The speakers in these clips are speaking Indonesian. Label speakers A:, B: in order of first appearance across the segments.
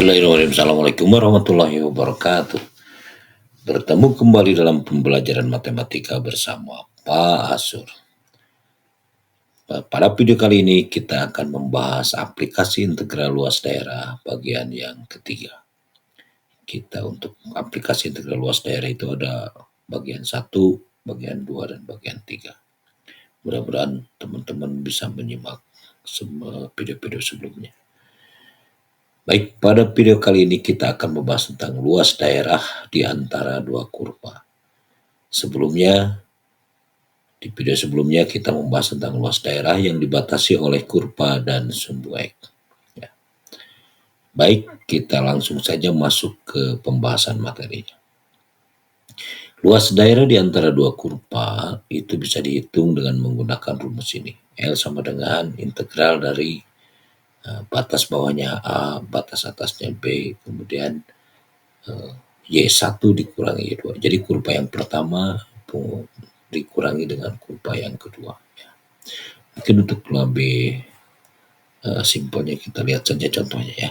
A: Bismillahirrahmanirrahim. Assalamualaikum warahmatullahi wabarakatuh. Bertemu kembali dalam pembelajaran matematika bersama Pak Asur. Pada video kali ini kita akan membahas aplikasi integral luas daerah bagian yang ketiga. Kita untuk aplikasi integral luas daerah itu ada bagian 1, bagian 2, dan bagian 3. Mudah-mudahan teman-teman bisa menyimak semua video-video sebelumnya. Baik, pada video kali ini kita akan membahas tentang luas daerah di antara dua kurva. Di video sebelumnya kita membahas tentang luas daerah yang dibatasi oleh kurva dan sumbu X. Ya. Baik, kita langsung saja masuk ke pembahasan materinya. Luas daerah di antara dua kurva itu bisa dihitung dengan menggunakan rumus ini. L sama dengan integral dari batas bawahnya A, batas atasnya B, kemudian Y1 dikurangi Y2. Jadi kurva yang pertama dikurangi dengan kurva yang kedua. Ya. Mungkin untuk lebih simpelnya kita lihat saja contohnya ya.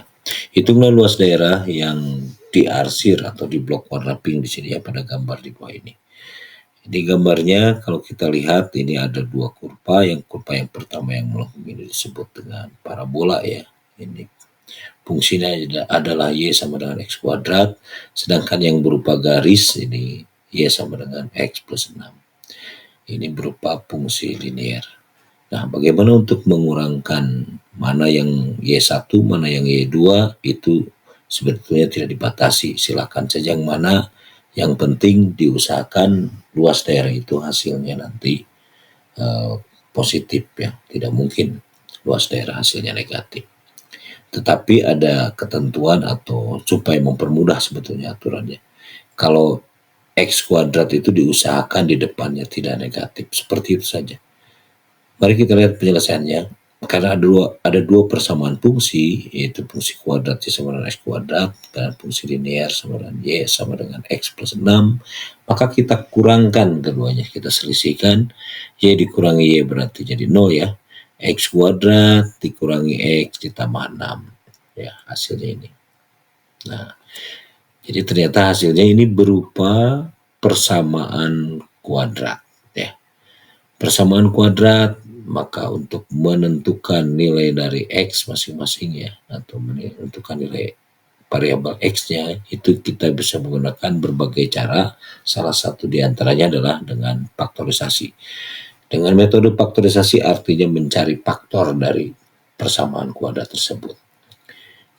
A: Hitunglah luas daerah yang diarsir atau di blok warna pink di sini ya pada gambar di bawah ini. Di gambarnya kalau kita lihat ini ada dua kurva. Yang kurva yang pertama yang melengkung ini disebut dengan parabola ya. Ini fungsinya adalah Y sama dengan X kuadrat. Sedangkan yang berupa garis ini Y sama dengan X plus 6. Ini berupa fungsi linear. Nah, bagaimana untuk mengurangkan mana yang Y1, mana yang Y2 itu sebetulnya tidak dibatasi. Silakan saja yang mana, yang penting diusahakan luas daerah itu hasilnya nanti positif ya. Tidak mungkin luas daerah hasilnya negatif. Tetapi ada ketentuan atau supaya mempermudah sebetulnya aturannya. Kalau X kuadrat itu diusahakan di depannya tidak negatif. Seperti itu saja. Mari kita lihat penyelesaiannya. Karena ada dua persamaan fungsi, yaitu fungsi kuadrat Y sama dengan X kuadrat dan fungsi linear sama dengan Y sama dengan X plus 6. Maka kita kurangkan keduanya. Kita selisihkan. Y dikurangi Y berarti jadi 0 ya. X kuadrat dikurangi X ditambah 6. Ya, hasilnya ini. Nah, jadi ternyata hasilnya ini berupa persamaan kuadrat ya. Persamaan kuadrat, maka untuk menentukan nilai dari X masing-masing ya, atau menentukan nilai variabel X-nya, itu kita bisa menggunakan berbagai cara. Salah satu diantaranya adalah dengan faktorisasi. Dengan metode faktorisasi artinya mencari faktor dari persamaan kuadrat tersebut.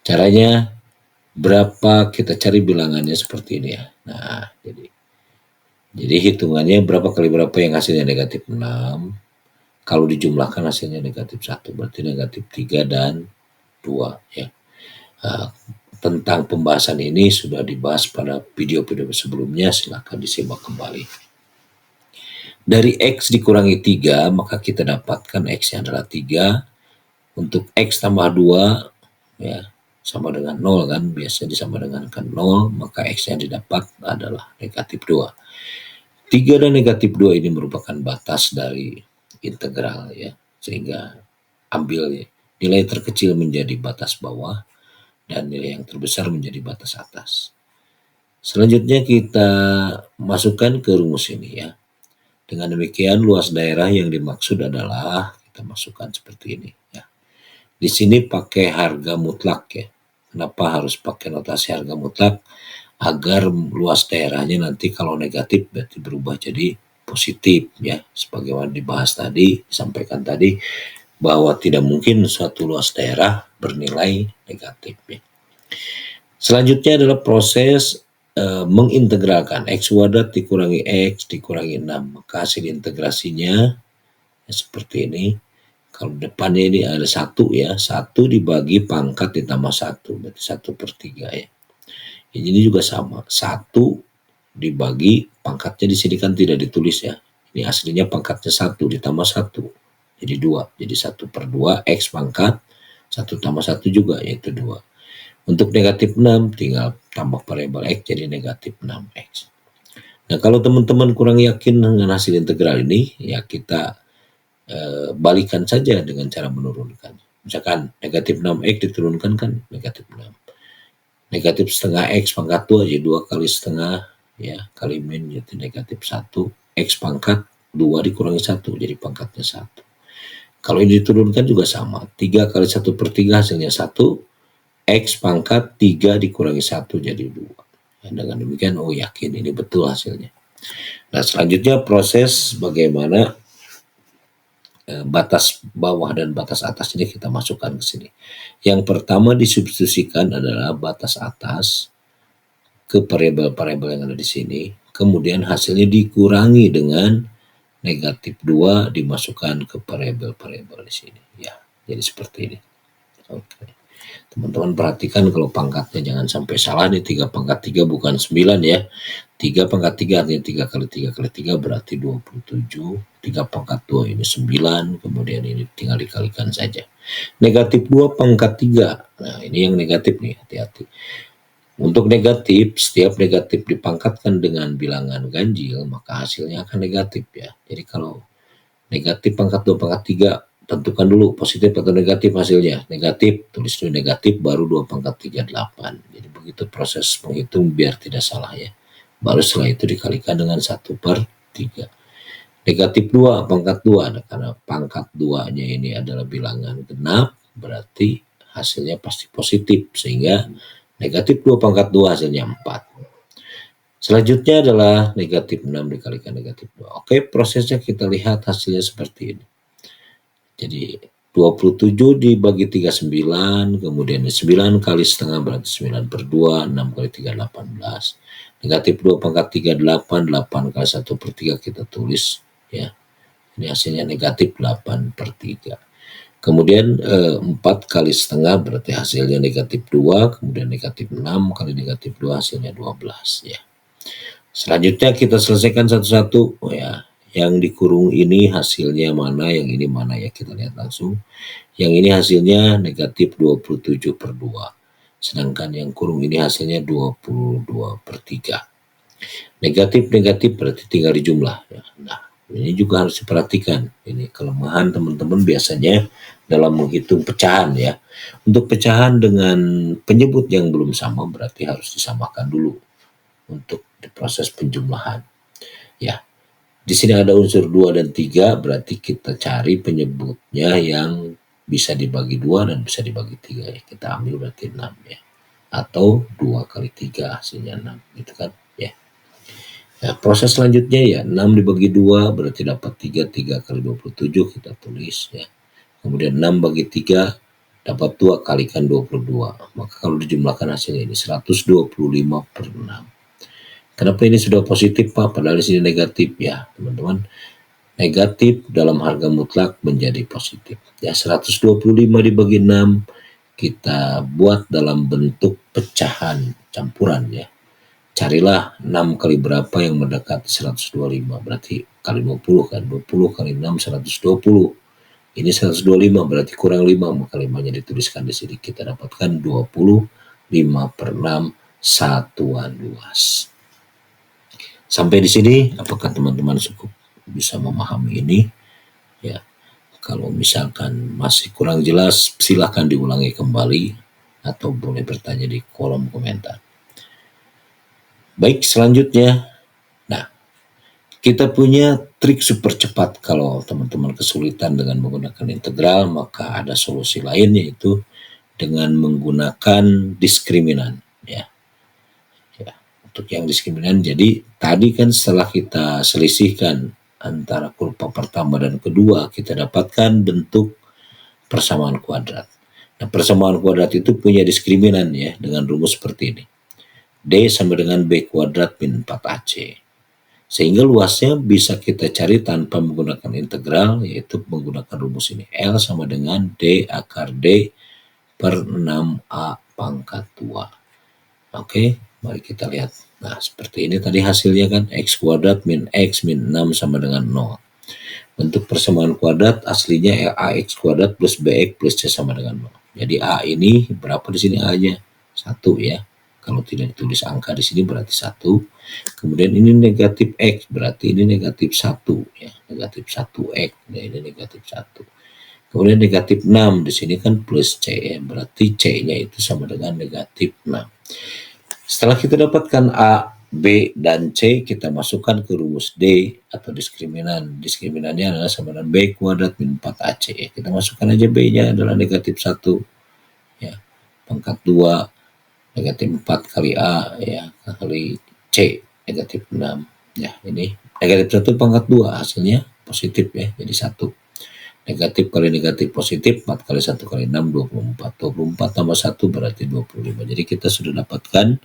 A: Caranya berapa kita cari bilangannya seperti ini ya. Nah, jadi hitungannya berapa kali berapa yang hasilnya negatif 6. Kalau dijumlahkan hasilnya negatif 1. Berarti negatif 3 dan 2 ya. Tentang pembahasan ini sudah dibahas pada video-video sebelumnya. Silahkan disimak kembali. Dari X dikurangi 3, maka kita dapatkan X-nya adalah 3. Untuk X tambah 2 ya, sama dengan 0 kan, biasa disama dengan 0, maka X yang didapat adalah negatif 2. 3 dan negatif 2 ini merupakan batas dari integral ya, sehingga ambil nilai terkecil menjadi batas bawah dan nilai yang terbesar menjadi batas atas. Selanjutnya kita masukkan ke rumus ini ya. Dengan demikian luas daerah yang dimaksud adalah kita masukkan seperti ini ya. Di sini pakai harga mutlak ya. Kenapa harus pakai notasi harga mutlak? Agar luas daerahnya nanti kalau negatif berarti berubah jadi positif ya. Sebagaimana dibahas tadi, disampaikan tadi bahwa tidak mungkin suatu luas daerah bernilai negatif ya. Selanjutnya adalah proses mengintegralkan X kuadrat dikurangi X dikurangi 6. Maka hasil integrasinya ya, seperti ini. Kalau depannya ini ada 1 ya, 1 dibagi pangkat ditambah 1, berarti 1/3 ya. Ini juga sama, 1 dibagi pangkatnya di sini kan tidak ditulis ya. Ini aslinya pangkatnya 1 ditambah 1, jadi 2. Jadi 1/2 X pangkat, 1 tambah 1 juga yaitu 2. Untuk negatif 6 tinggal tambah variabel X jadi negatif 6X. Nah kalau teman-teman kurang yakin dengan hasil integral ini ya kita balikan saja dengan cara menurunkan. Misalkan negatif 6X diturunkan kan negatif 6. Negatif setengah X pangkat 2 jadi 2 kali setengah ya, kali min jadi negatif 1. X pangkat 2 dikurangi 1 jadi pangkatnya 1. Kalau ini diturunkan juga sama. 3 kali 1/3 hasilnya 1. X pangkat 3 dikurangi 1 jadi 2. Ya, dengan demikian yakin ini betul hasilnya. Nah, selanjutnya proses bagaimana batas bawah dan batas atas ini kita masukkan ke sini. Yang pertama disubstitusikan adalah batas atas ke variabel-variabel yang ada di sini. Kemudian hasilnya dikurangi dengan negatif 2 dimasukkan ke variabel-variabel di sini. Ya, jadi seperti ini. Oke. Teman-teman perhatikan kalau pangkatnya jangan sampai salah nih, 3 pangkat 3 bukan 9 ya. 3 pangkat 3 artinya 3 kali 3 kali 3 berarti 27. 3 pangkat 2 ini 9, kemudian ini tinggal dikalikan saja. Negatif 2 pangkat 3. Nah, ini yang negatif nih, hati-hati. Untuk negatif, setiap negatif dipangkatkan dengan bilangan ganjil, maka hasilnya akan negatif ya. Jadi kalau negatif pangkat 2 pangkat 3, tentukan dulu positif atau negatif hasilnya. Negatif, tulis dulu negatif, baru 2 pangkat 3, 8. Jadi begitu proses menghitung biar tidak salah ya. Baru setelah itu dikalikan dengan 1/3. Negatif 2 pangkat 2, nah, karena pangkat 2-nya ini adalah bilangan genap, berarti hasilnya pasti positif, sehingga negatif 2 pangkat 2 hasilnya 4. Selanjutnya adalah negatif 6 dikalikan negatif 2. Oke, prosesnya kita lihat hasilnya seperti ini. Jadi 27 dibagi 39, kemudian 9 kali setengah berarti 9/2, 6 kali 3, 18. Negatif 2 pangkat 3, 8, 8 kali 1/3 kita tulis ya. Ini hasilnya negatif 8/3. Kemudian 4 kali setengah berarti hasilnya negatif 2, kemudian negatif 6 kali negatif 2 hasilnya 12 ya. Selanjutnya kita selesaikan satu-satu ya. Yang dikurung ini hasilnya mana, yang ini mana ya, kita lihat langsung. Yang ini hasilnya negatif 27/2. Sedangkan yang kurung ini hasilnya 22/3. Negatif-negatif berarti tinggal dijumlah ya. Nah, ini juga harus diperhatikan. Ini kelemahan teman-teman biasanya dalam menghitung pecahan ya. Untuk pecahan dengan penyebut yang belum sama berarti harus disamakan dulu untuk proses penjumlahan. Ya. Di sini ada unsur 2 dan 3 berarti kita cari penyebutnya yang bisa dibagi 2 dan bisa dibagi 3 ya. Kita ambil berarti 6 ya. Atau 2 kali 3 hasilnya 6 gitu kan ya. Nah, proses selanjutnya ya 6 dibagi 2 berarti dapat 3, 3 kali 27 kita tulis ya. Kemudian 6 bagi 3 dapat 2 kalikan 22. Maka kalau dijumlahkan hasilnya ini 125/6. Kenapa ini sudah positif Pak? Padahal di sini negatif ya teman-teman. Negatif dalam harga mutlak menjadi positif. Ya 125 dibagi 6 kita buat dalam bentuk pecahan campuran ya. Carilah 6 kali berapa yang mendekati 125, berarti kali 20 kan, 20 kali 6 120. Ini 125 berarti kurang 5, maka 5-nya dituliskan di sini. Kita dapatkan 25/6 satuan luas. Sampai di sini apakah teman-teman cukup bisa memahami ini? Ya. Kalau misalkan masih kurang jelas, silahkan diulangi kembali atau boleh bertanya di kolom komentar. Baik, selanjutnya. Nah, kita punya trik super cepat kalau teman-teman kesulitan dengan menggunakan integral, maka ada solusi lain yaitu dengan menggunakan diskriminan ya. Ya, untuk yang diskriminan jadi tadi kan setelah kita selisihkan antara kurva pertama dan kedua, kita dapatkan bentuk persamaan kuadrat. Nah, persamaan kuadrat itu punya diskriminan ya dengan rumus seperti ini. D sama dengan B kuadrat min 4AC. Sehingga luasnya bisa kita cari tanpa menggunakan integral, yaitu menggunakan rumus ini. L sama dengan D akar D per 6A pangkat 2. Oke, mari kita lihat. Nah, seperti ini tadi hasilnya kan X kuadrat min X min 6 sama dengan 0. Bentuk persamaan kuadrat aslinya AX kuadrat plus BX plus C sama dengan 0. Jadi A ini berapa di sini A-nya? 1 ya. Kalau tidak ditulis angka di sini berarti 1. Kemudian ini negatif X berarti ini negatif 1 ya. Negatif 1X. Nah, ini negatif 1. Kemudian negatif 6 di sini kan plus C ya, berarti C-nya itu sama dengan negatif 6. Setelah kita dapatkan A, B, dan C, kita masukkan ke rumus D atau diskriminan. Diskriminannya adalah sama dengan B kuadrat min 4AC. Kita masukkan aja B-nya adalah negatif 1 ya, pangkat 2 negatif 4 kali A ya, kali C negatif 6 ya, ini negatif 1 pangkat 2 hasilnya positif ya, jadi 1. Negatif kali negatif positif, 4 kali 1 kali 6, 24. 24 tambah 1 berarti 25. Jadi kita sudah dapatkan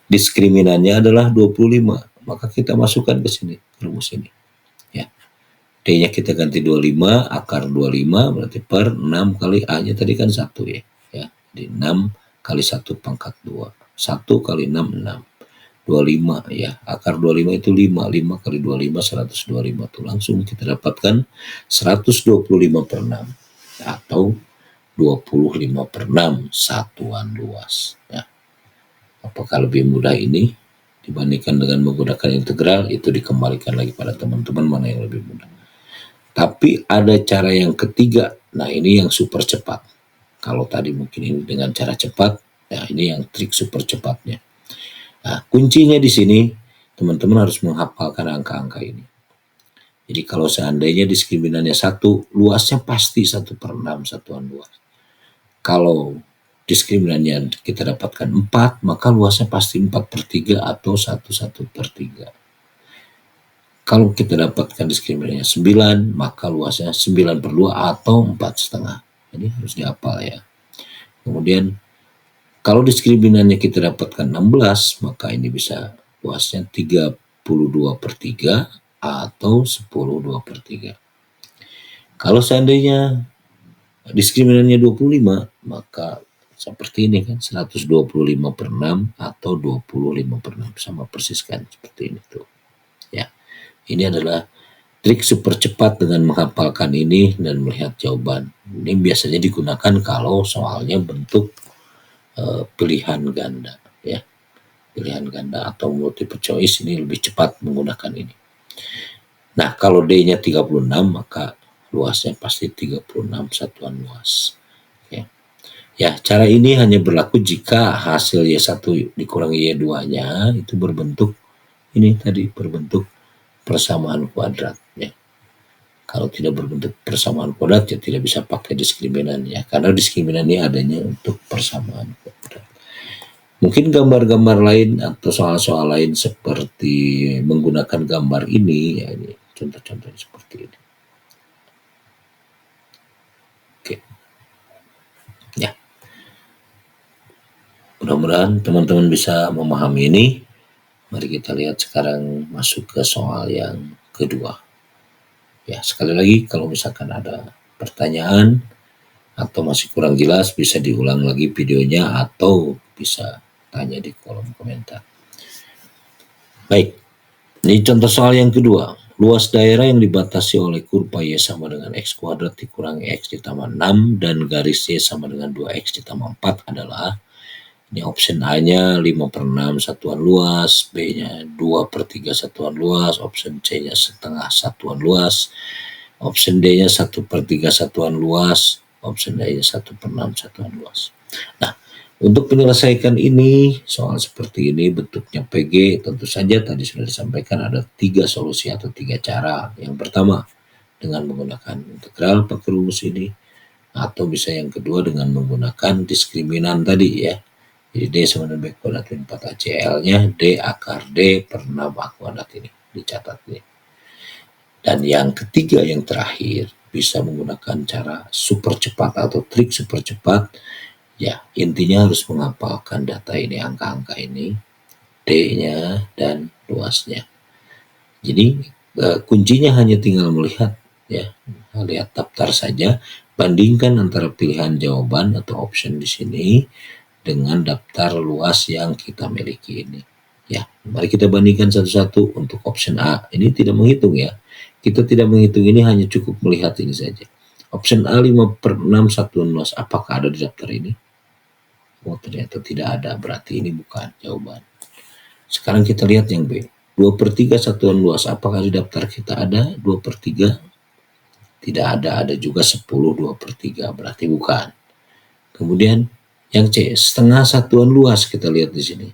A: diskriminannya adalah 25. Maka kita masukkan ke sini, rumus ini. Ya. D-nya kita ganti 25, akar 25 berarti per 6 kali A-nya tadi kan 1 ya. Ya. Jadi 6 kali 1 pangkat 2. 1 kali 6, 6. 25 ya, akar 25 itu 5 kali 25 125 tuh langsung kita dapatkan 125 per 6 atau 25 per 6 satuan luas ya. Apakah lebih mudah ini dibandingkan dengan menggunakan integral? Itu dikembalikan lagi pada teman-teman mana yang lebih mudah. Tapi ada cara yang ketiga, nah ini yang super cepat. Kalau tadi mungkin ini dengan cara cepat, nah ini yang trik super cepatnya. Nah, kuncinya di sini teman-teman harus menghafalkan angka-angka ini. Jadi kalau seandainya diskriminannya 1, luasnya pasti 1/6 satuan luas. Kalau diskriminannya kita dapatkan 4, maka luasnya pasti 4/3 atau 1/3. Kalau kita dapatkan diskriminannya 9, maka luasnya 9/2 atau 4,5. Ini harus dihafal ya. Kemudian kalau diskriminannya kita dapatkan 16, maka ini bisa luasnya 32/3 atau 10/2/3. Kalau seandainya diskriminannya 25, maka seperti ini kan 125/6 atau 25/6 sama persis kan seperti ini tuh. Ya. Ini adalah trik super cepat dengan menghafalkan ini dan melihat jawaban. Ini biasanya digunakan kalau soalnya bentuk pilihan ganda ya, pilihan ganda atau multiple choice ini lebih cepat menggunakan ini. Nah kalau D-nya 36 maka luasnya pasti 36 satuan luas ya. Ya cara ini hanya berlaku jika hasil Y1 dikurangi Y2 nya itu berbentuk ini tadi, berbentuk persamaan kuadrat ya. Kalau tidak berbentuk persamaan kuadrat ya tidak bisa pakai diskriminan ya, karena diskriminan ini adanya untuk persamaan kuadrat. Mungkin gambar-gambar lain atau soal-soal lain seperti menggunakan gambar ini ya, ini contoh-contohnya seperti ini. Oke. Ya. Mudah-mudahan teman-teman bisa memahami ini. Mari kita lihat sekarang masuk ke soal yang kedua. Ya, sekali lagi kalau misalkan ada pertanyaan atau masih kurang jelas bisa diulang lagi videonya atau bisa tanya di kolom komentar. Baik, ini contoh soal yang kedua. Luas daerah yang dibatasi oleh kurva Y sama dengan X kuadrat dikurangi X ditambah 6 dan garis Y sama dengan 2X ditambah 4 adalah, ini option A-nya 5/6 satuan luas, B-nya 2/3 satuan luas, option C-nya setengah satuan luas, option D-nya 1/3 satuan luas, option D-nya 1/6 satuan luas. Nah, untuk menyelesaikan ini, soal seperti ini bentuknya PG, tentu saja tadi sudah disampaikan ada 3 solusi atau 3 cara. Yang pertama, dengan menggunakan integral pakai rumus ini, atau bisa yang kedua dengan menggunakan diskriminan tadi ya. Jadi D sama dengan B kuadrat min 4ACL-nya D akar D per 6 A kuadrat ini, dicatat ini. Dan yang ketiga yang terakhir, bisa menggunakan cara super cepat atau trik super cepat. Ya, intinya harus menghafalkan data ini, angka-angka ini, D-nya dan luasnya. Jadi kuncinya hanya tinggal melihat ya, lihat daftar saja, bandingkan antara pilihan jawaban atau option di sini dengan daftar luas yang kita miliki ini. Ya, mari kita bandingkan satu-satu. Untuk option A ini tidak menghitung ya. Kita tidak menghitung ini, hanya cukup melihat ini saja. Option A 5/6 satuan luas, apakah ada di daftar ini? Oh ternyata tidak ada, berarti ini bukan jawaban. Sekarang kita lihat yang B. 2/3 satuan luas, apakah di daftar kita ada 2/3? Tidak ada juga 10 2/3 berarti bukan. Kemudian yang C, setengah satuan luas kita lihat di sini.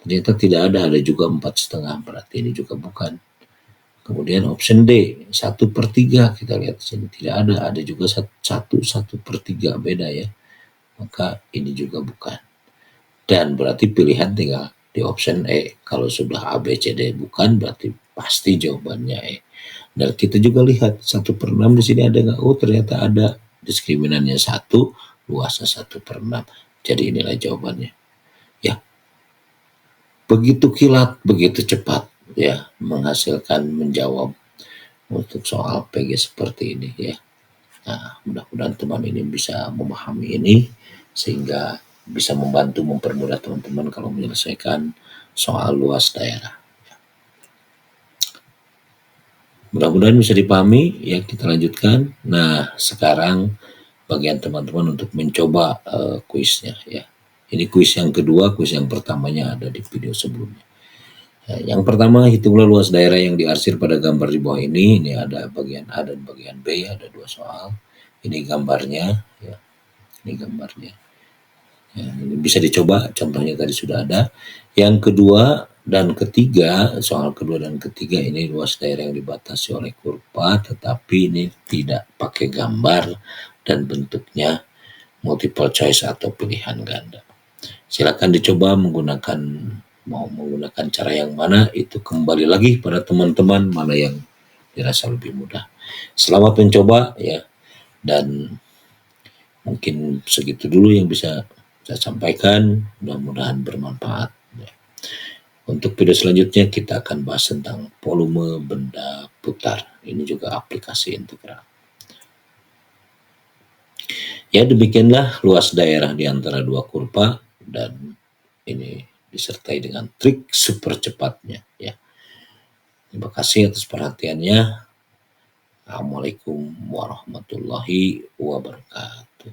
A: Ternyata tidak ada juga 4,5 berarti ini juga bukan. Kemudian option D, 1/3 kita lihat di sini tidak ada juga 1/3 beda ya. Maka ini juga bukan. Dan berarti pilihan tinggal di option E. Kalau sudah A, B, C, D bukan berarti pasti jawabannya E. Dan kita juga lihat 1/6 di sini ada nggak? Oh ternyata ada. Diskriminannya 1, luasnya 1/6. Jadi inilah jawabannya. Ya, begitu kilat, begitu cepat ya menghasilkan menjawab untuk soal PG seperti ini ya. Nah, mudah-mudahan teman ini bisa memahami ini sehingga bisa membantu mempermudah teman-teman kalau menyelesaikan soal luas daerah. Mudah-mudahan bisa dipahami ya, kita lanjutkan. Nah, sekarang bagian teman-teman untuk mencoba kuisnya ya. Ini kuis yang kedua, kuis yang pertamanya ada di video sebelumnya. Yang pertama, hitunglah luas daerah yang diarsir pada gambar di bawah ini. Ini ada bagian A dan bagian B, ada 2 soal. Ini gambarnya ya. Ini gambarnya. Ya, ini bisa dicoba, contohnya tadi sudah ada. Yang kedua dan ketiga, soal kedua dan ketiga ini luas daerah yang dibatasi oleh kurva, tetapi ini tidak pakai gambar dan bentuknya multiple choice atau pilihan ganda. Silakan dicoba mau menggunakan cara yang mana, itu kembali lagi pada teman-teman mana yang dirasa lebih mudah. Selamat mencoba ya, dan mungkin segitu dulu yang bisa saya sampaikan, mudah-mudahan bermanfaat ya. Untuk video selanjutnya kita akan bahas tentang volume benda putar. Ini juga aplikasi integral. Ya, demikianlah luas daerah di antara dua kurva, dan ini disertai dengan trik super cepatnya ya. Terima kasih atas perhatiannya. Assalamualaikum warahmatullahi wabarakatuh.